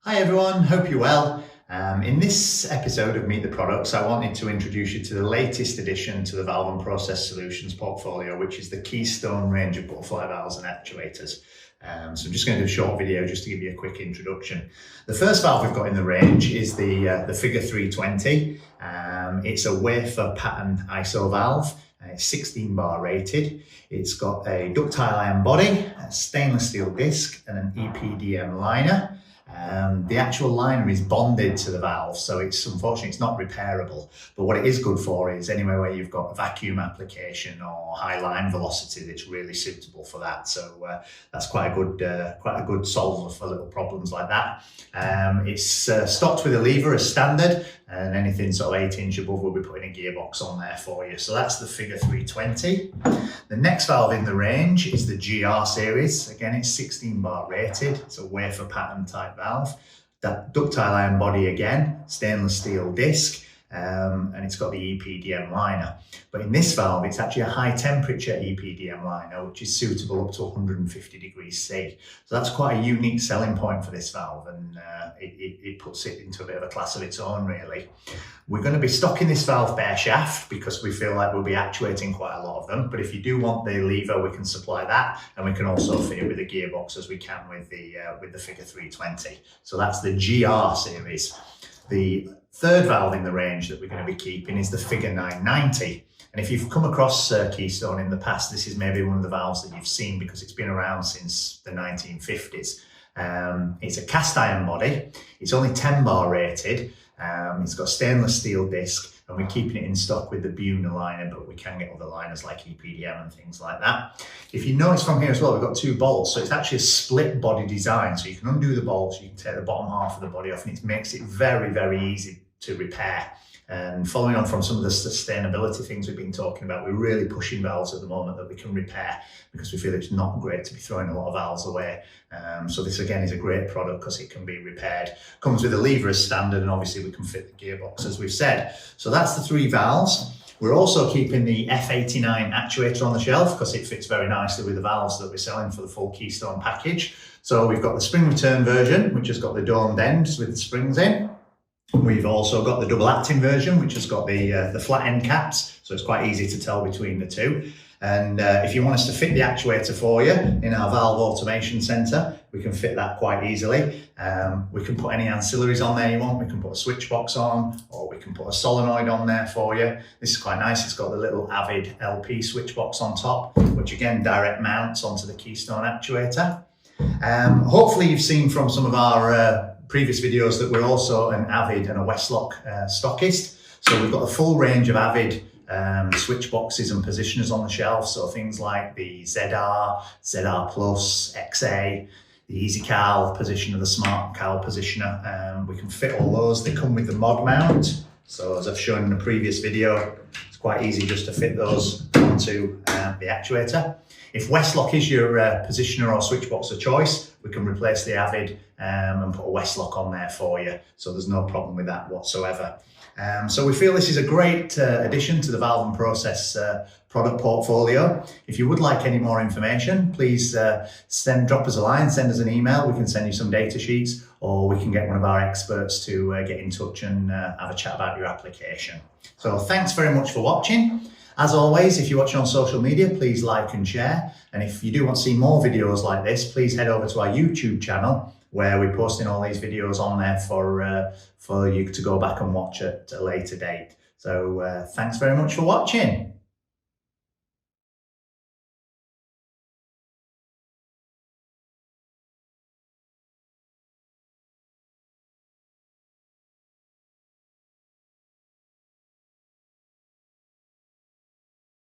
Hi everyone, hope you're well. In this episode of Meet the Products, I wanted to introduce you to the latest addition to the Valve and Process Solutions portfolio, which is the Keystone range of butterfly valves and actuators. So I'm just going to do a short video just to give you a quick introduction. The first valve we've got in the range is the Figure 320. It's a wafer pattern ISO valve. It's 16 bar rated. It's got a ductile iron body, a stainless steel disc and an EPDM liner. The actual liner is bonded to the valve, so unfortunately it's not repairable. But what it is good for is anywhere where you've got a vacuum application or high line velocity, that's really suitable for that. So that's quite a good solver for little problems like that. It's stocked with a lever as standard, and anything sort of 8 inch above, we'll be putting a gearbox on there for you. So that's the Figure 320. The next valve in the range is the GR series. Again, it's 16 bar rated. It's a wafer pattern type valve. That ductile iron body again, stainless steel disc, and it's got the EPDM liner. But in this valve, it's actually a high temperature EPDM liner, which is suitable up to 150 degrees C. So that's quite a unique selling point for this valve, and it puts it into a bit of a class of its own, really. We're going to be stocking this valve bare shaft because we feel like we'll be actuating quite a lot of them. But if you do want the lever, we can supply that, and we can also fit it with a gearbox as we can with the Figure 320. So that's the GR series. The third valve in the range that we're going to be keeping is the Figure 990. And if you've come across Keystone in the past, this is maybe one of the valves that you've seen because it's been around since the 1950s. It's a cast iron body. It's only 10 bar rated. It's got stainless steel disc, and we're keeping it in stock with the Buna liner, but we can get other liners like EPDM and things like that. If you notice from here as well, we've got 2 bolts, so it's actually a split body design. So you can undo the bolts, you can take the bottom half of the body off, and it makes it very, very easy to repair. And following on from some of the sustainability things we've been talking about, we're really pushing valves at the moment that we can repair because we feel it's not great to be throwing a lot of valves away. So this again is a great product because it can be repaired. Comes with a lever as standard, and obviously we can fit the gearbox as we've said. So that's the 3 valves. We're also keeping the F89 actuator on the shelf because it fits very nicely with the valves that we're selling for the full Keystone package. So we've got the spring return version, which has got the domed ends with the springs in. We've also got the double acting version, which has got the flat end caps, so it's quite easy to tell between the two. And if you want us to fit the actuator for you in our valve automation center, we can fit that quite easily. We can put any ancillaries on there you want. We can put a switch box on, or we can put a solenoid on there for you. This is quite nice. It's got the little Avid LP switch box on top, which again direct mounts onto the Keystone actuator. Hopefully you've seen from some of our previous videos that we're also an Avid and a Westlock stockist. So we've got a full range of Avid switch boxes and positioners on the shelf. So things like the ZR, ZR Plus, XA, the EasyCal positioner, the Smart Cal positioner. We can fit all those. They come with the mod mount. So as I've shown in a previous video, it's quite easy just to fit those onto the actuator. If Westlock is your positioner or switch box of choice, we can replace the Avid and put a Westlock on there for you. So there's no problem with that whatsoever. So we feel this is a great addition to the Valve and Process product portfolio. If you would like any more information, please drop us a line, send us an email. We can send you some data sheets, or we can get one of our experts to get in touch and have a chat about your application. So thanks very much for watching. As always, if you're watching on social media, please like and share. And if you do want to see more videos like this, please head over to our YouTube channel, where we're posting all these videos on there for you to go back and watch at a later date. So thanks very much for watching.